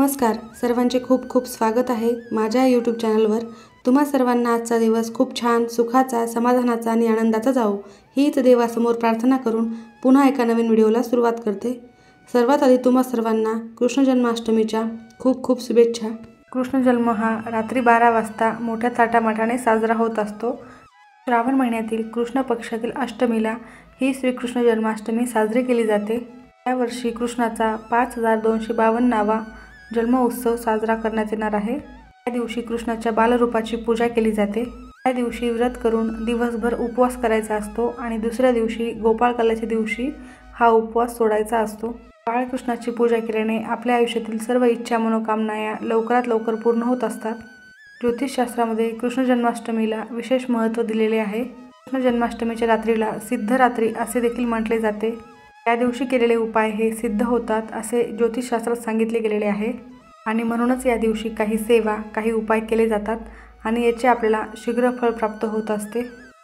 नमस्कार, सर्वांचे खूप खूप स्वागत आहे माझ्या यूट्यूब चॅनलवर। तुम्हा सर्वांना आजचा दिवस खूप छान, सुखाचा, समाधानाचा आणि आनंदाचा जावो हीच देवासमोर प्रार्थना करून पुन्हा एका नवीन व्हिडिओला सुरुवात करते। सर्वात आधी तुम्हा सर्वांना कृष्ण जन्माष्टमीच्या खूप खूप शुभेच्छा। कृष्ण जन्म हा रात्री 12 वाजता मोठ्या थाटामाटाने साजरा होत असतो। श्रावण महिन्यातील कृष्ण पक्षातील अष्टमीला ही श्रीकृष्ण जन्माष्टमी साजरी केली जाते। यावर्षी कृष्णाचा 5252 जन्म उत्सव साजरा करण्यात येणार आहे। या दिवशी कृष्णाच्या बालरूपाची पूजा केली जाते। या दिवशी व्रत करून दिवसभर उपवास करायचा असतो आणि दुसऱ्या दिवशी गोपाळकाल्याच्या दिवशी हा उपवास सोडायचा असतो। बाळकृष्णाची पूजा केल्याने आपल्या आयुष्यातील सर्व इच्छा मनोकामना या लवकरात लवकर पूर्ण होत असतात। ज्योतिषशास्त्रामध्ये कृष्ण जन्माष्टमीला विशेष महत्त्व दिलेले आहे। कृष्ण जन्माष्टमीच्या रात्रीला सिद्धरात्री असे देखील म्हटले जाते। या दिवशी केलेले उपाय हे सिद्ध होतात असे ज्योतिषशास्त्रात सांगितले गेलेले आहे आणि म्हणूनच या दिवशी काही सेवा, काही उपाय केले जातात आणि याचे आपल्याला शीघ्र फळ प्राप्त होत असते।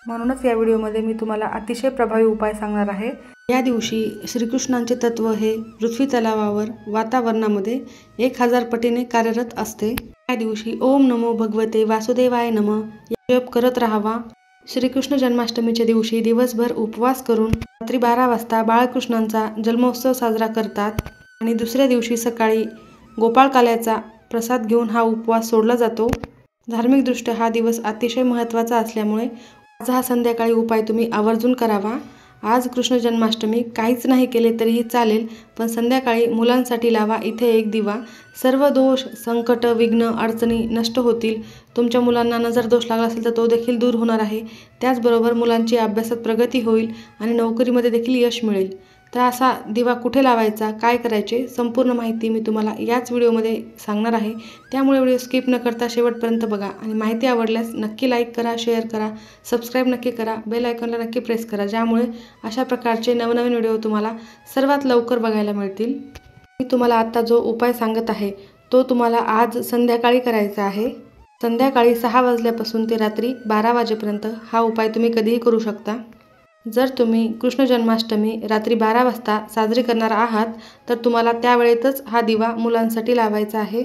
म्हणूनच या व्हिडिओमध्ये मी तुम्हाला अतिशय प्रभावी उपाय सांगणार आहे। या दिवशी श्रीकृष्णांचे तत्व हे पृथ्वी तलावावर वातावरणामध्ये 1000 पटीने कार्यरत असते। या दिवशी ओम नमो भगवते वासुदेवाय नमः या जप करत राहावा। श्रीकृष्ण जन्माष्टमीच्या दिवशी दिवसभर उपवास करून रात्री 12 वाजता बाळकृष्णांचा जन्मोत्सव साजरा करतात आणि दुसऱ्या दिवशी सकाळी गोपाळकाल्याचा प्रसाद घेऊन हा उपवास सोडला जातो। धार्मिकदृष्ट्या हा दिवस अतिशय महत्त्वाचा असल्यामुळे आज हा संध्याकाळी उपाय तुम्ही आवर्जून करावा। आज कृष्ण जन्माष्टमी काहीच नाही केले तरीही चालेल, पण संध्याकाळी मुलांसाठी लावा इथे एक दिवा। सर्व दोष, संकट, विघ्न, अडचणी नष्ट होतील। तुमच्या मुलांना नजर दोष लागला असेल तर तो देखील दूर होणार आहे। त्याचबरोबर मुलांची अभ्यासात प्रगती होईल आणि नोकरीमध्ये देखील यश मिळेल। तर असा दिवा कुठे लावायचा, काय करायचे, संपूर्ण माहिती मी तुम्हाला याच व्हिडिओमध्ये सांगणार आहे। त्यामुळे व्हिडिओ स्किप न करता शेवटपर्यंत बघा आणि माहिती आवडल्यास नक्की लाईक करा, शेअर करा, सबस्क्राईब नक्की करा, बेल आयकॉनला नक्की प्रेस करा, ज्यामुळे अशा प्रकारचे नवनवीन व्हिडिओ तुम्हाला सर्वात लवकर बघायला मिळतील। मी तुम्हाला आता जो उपाय सांगत आहे तो तुम्हाला आज संध्याकाळी करायचा आहे। संध्याकाळी 6 वाजल्यापासून ते रात्री 12 वाजेपर्यंत हा उपाय तुम्ही कधीही करू शकता। जर तुम्ही कृष्ण जन्माष्टमी रात्री 12 वाजता साजरी करणार आहात तर तुम्हाला त्यावेळेतच हा दिवा मुलांसाठी लावायचा आहे।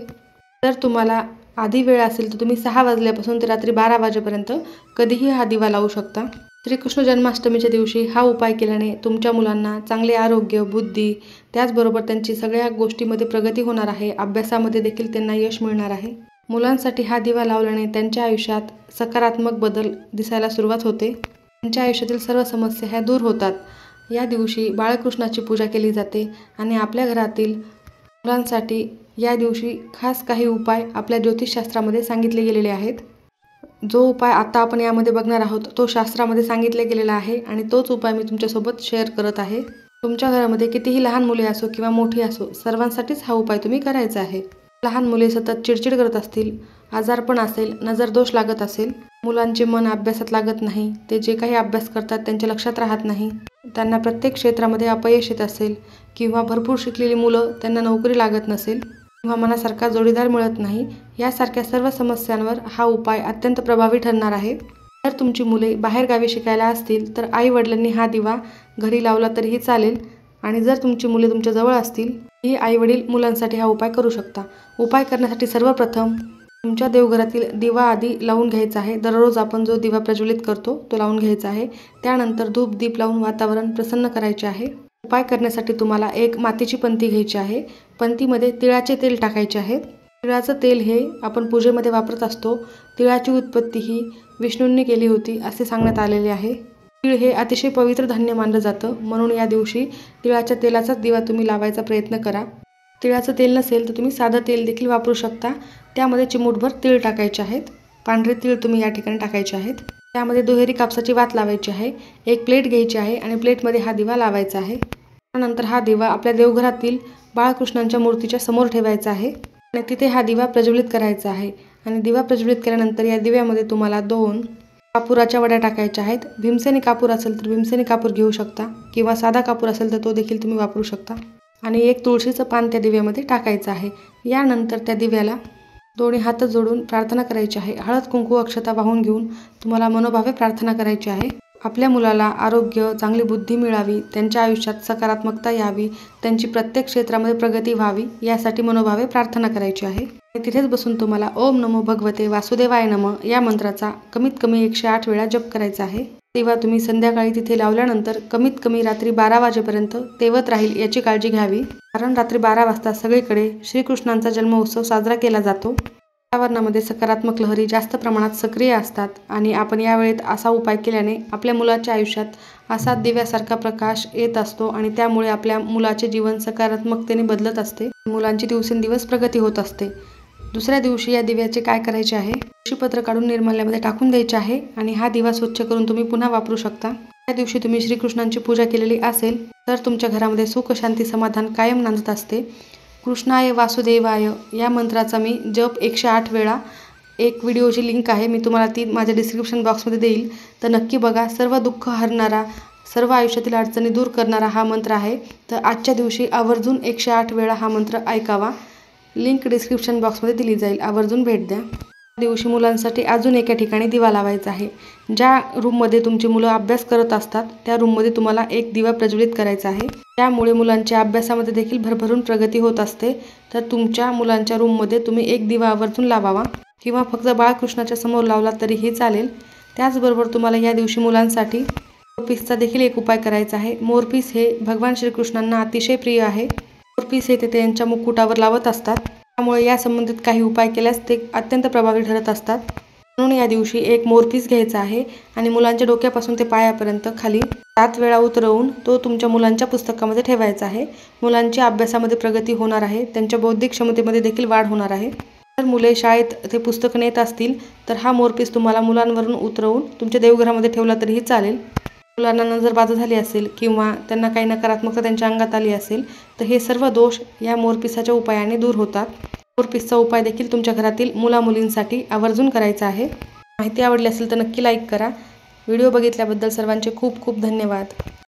जर तुम्हाला आधी वेळ असेल तर तुम्ही 6 वाजल्यापासून ते रात्री 12 वाजेपर्यंत कधीही हा दिवा लावू शकता। श्रीकृष्ण जन्माष्टमीच्या दिवशी हा उपाय केल्याने तुमच्या मुलांना चांगले आरोग्य, बुद्धी, त्याचबरोबर त्यांची सगळ्या गोष्टीमध्ये प्रगती होणार आहे। अभ्यासामध्ये देखील त्यांना यश मिळणार आहे। मुलांसाठी हा दिवा लावल्याने त्यांच्या आयुष्यात सकारात्मक बदल दिसायला सुरुवात होते। त्यांच्या आयुष्यातील सर्व समस्या ह्या दूर होतात। या दिवशी बाळकृष्णाची पूजा केली जाते आणि आपल्या घरातील मुलांसाठी या दिवशी खास काही उपाय आपल्या ज्योतिषशास्त्रामध्ये सांगितले गेलेले आहेत। जो उपाय आता आपण यामध्ये बघणार आहोत तो शास्त्रामध्ये सांगितले गेलेला आहे आणि तोच उपाय मी तुमच्यासोबत शेअर करत आहे। तुमच्या घरामध्ये कितीही लहान मुले असो किंवा मोठी असो, सर्वांसाठीच हा उपाय तुम्ही करायचा आहे। लहान मुले सतत चिडचिड करत असतील, आजारपण असेल, नजर दोष लागत असेल, मुलांचे मन अभ्यासात लागत नाही, ते जे काही अभ्यास करतात त्यांच्या लक्षात राहत नाही, त्यांना प्रत्येक क्षेत्रामध्ये अपयश येत असेल किंवा भरपूर शिकलेली मुलं त्यांना नोकरी लागत नसेल किंवा मनासारखा जोडीदार मिळत नाही, यासारख्या सर्व समस्यांवर हा उपाय अत्यंत प्रभावी ठरणार आहे। जर तुमची मुले बाहेरगावी शिकायला असतील तर आई वडिलांनी हा दिवा घरी लावला तरीही चालेल आणि जर तुमची मुले तुमच्या जवळ असतील ही आई वडील मुलांसाठी हा उपाय करू शकता। उपाय करण्यासाठी सर्वप्रथम तुमच्या देवघरातील दिवा आधी लावून घ्यायचा आहे। दररोज आपण जो दिवा प्रज्वलित करतो तो लावून घ्यायचा आहे। त्यानंतर धूप दीप लावून वातावरण प्रसन्न करायचे आहे। उपाय करण्यासाठी तुम्हाला एक मातीची पंती घ्यायची आहे। पंतीमध्ये तिळाचे तेल टाकायचे आहे। तिळाचं तेल हे आपण पूजेमध्ये वापरत असतो। तिळाची उत्पत्ती ही विष्णूंनी केली होती असे सांगण्यात आलेले आहे। तीळ हे अतिशय पवित्र धान्य मानलं जातं, म्हणून या दिवशी तिळाच्या तेलाचाच दिवा तुम्ही लावायचा प्रयत्न करा। तिळाचं तेल नसेल तर तुम्ही साधं तेल देखील वापरू शकता। त्यामध्ये चिमूटभर तीळ टाकायचे आहेत। पांढरे तीळ तुम्ही या ठिकाणी टाकायचे आहेत। त्यामध्ये दुहेरी कापसाची वात लावायची आहे। एक प्लेट घ्यायची आहे आणि प्लेटमध्ये हा दिवा लावायचा आहे। त्यानंतर हा दिवा आपल्या देवघरातील बाळकृष्णांच्या मूर्तीच्या समोर ठेवायचा आहे आणि तिथे हा दिवा प्रज्वलित करायचा आहे आणि दिवा प्रज्वलित केल्यानंतर या दिव्यामध्ये तुम्हाला 2 कापुराच्या वड्या टाकायच्या आहेत। भीमसेनी कापूर असेल तर भीमसेनी कापूर घेऊ शकता किंवा साधा कापूर असेल तर तो देखील तुम्ही वापरू शकता आणि एक तुळशीचं पान त्या दिव्यामध्ये टाकायचं आहे। यानंतर त्या दिव्याला दोन्ही हात जोडून प्रार्थना करायची आहे। हळद कुंकू अक्षता वाहून घेऊन तुम्हाला मनोभावे प्रार्थना करायची आहे आपल्या मुलाला आरोग्य, चांगली बुद्धी मिळावी, त्यांच्या आयुष्यात सकारात्मकता यावी, त्यांची प्रत्येक क्षेत्रामध्ये प्रगती व्हावी यासाठी मनोभावे प्रार्थना करायची आहे. तिथेच बसून तुम्हाला ओम नमो भगवते वासुदेवाय नमः या मंत्राचा कमीत कमी 108 वेळा जप करायचा आहे. तेव्हा तुम्ही संध्याकाळी तिथे लावल्यानंतर कमीत कमी रात्री 12 वाजेपर्यंत तेवत राहील याची काळजी घ्यावी. कारण रात्री 12 वाजता सगळीकडे श्रीकृष्णांचा जन्मोत्सव साजरा केला जातो. वातावरणामध्ये सकारात्मक लहरी जास्त प्रमाणात सक्रिय असतात आणि आपण या वेळेत असा उपाय केल्याने आपल्या मुलाच्या आयुष्यात असा दिव्यासारखा प्रकाश येत असतो आणि त्यामुळे आपल्या मुलाचे जीवन सकारात्मकतेने बदलत असते. मुलांची दिवसेंदिवस प्रगती होत असते. दुसऱ्या दिवशी या दिव्याचे काय करायचे आहे, तुळशीपत्र काढून निर्माल्यामध्ये टाकून द्यायचे आहे आणि हा दिवा स्वच्छ करून तुम्ही पुन्हा वापरू शकता. त्या दिवशी तुम्ही श्रीकृष्णांची पूजा केलेली असेल तर तुमच्या घरामध्ये सुख, शांती, समाधान कायम नांदत असते. कृष्णाय वासुदेवाय या मंत्राचा मी जप 108 वेळा, एक व्हिडिओची लिंक आहे, मी तुम्हाला ती माझ्या डिस्क्रिप्शन बॉक्समध्ये देईल, तर नक्की बघा. सर्व दुःख हरणारा, सर्व आयुष्यातील अडचणी दूर करणारा हा मंत्र आहे. तर आजच्या दिवशी आवर्जून 108 वेळा हा मंत्र ऐकावा. लिंक डिस्क्रिप्शन बॉक्समध्ये दिली जाईल, आवर्जून भेट द्या. दिवशी मुलांसाठी अजून एका ठिकाणी दिवा लावायचा आहे. ज्या रूममध्ये तुमची मुलं अभ्यास करत असतात त्या रूममध्ये तुम्हाला एक दिवा प्रज्वलित करायचा आहे. त्यामुळे मुलांच्या अभ्यासामध्ये देखील भरभरून प्रगती होत असते. तर तुमच्या मुलांच्या रूममध्ये तुम्ही एक दिवा आवर्जून लावावा किंवा फक्त बाळकृष्णाच्या समोर लावला तरीही चालेल. त्याचबरोबर तुम्हाला या दिवशी मुलांसाठी मोरपीसचा देखील एक उपाय करायचा आहे. मोरपीस हे भगवान श्रीकृष्णांना अतिशय प्रिय आहे. मोरपीस हे ते त्यांच्या मुकुटावर लावत असतात. त्यामुळे या संबंधित काही उपाय केल्यास ते अत्यंत प्रभावी ठरत असतात. म्हणून या दिवशी एक मोरपीस घ्यायचा आहे आणि मुलांच्या डोक्यापासून ते पायापर्यंत खाली 7 वेळा उतरवून तो तुमच्या मुलांच्या पुस्तकामध्ये ठेवायचा आहे. मुलांची अभ्यासामध्ये प्रगती होणार आहे, त्यांच्या बौद्धिक क्षमतेमध्ये देखील वाढ होणार आहे. जर मुले शाळेत ते पुस्तक नेत असतील तर हा मोरपीस तुम्हाला मुलांवरून उतरवून तुमच्या देवघरामध्ये ठेवला तरीही चालेल. मुलांना नजरबाधा झाली असेल किंवा त्यांना काही नकारात्मकता त्यांच्या अंगात आली असेल तर हे सर्व दोष या मोरपिसाच्या उपायाने दूर होतात. मोरपिसचा उपाय देखील तुमच्या घरातील मुलामुलींसाठी आवर्जून करायचा आहे. माहिती आवडली असेल तर नक्की लाईक करा. व्हिडिओ बघितल्याबद्दल सर्वांचे खूप खूप धन्यवाद.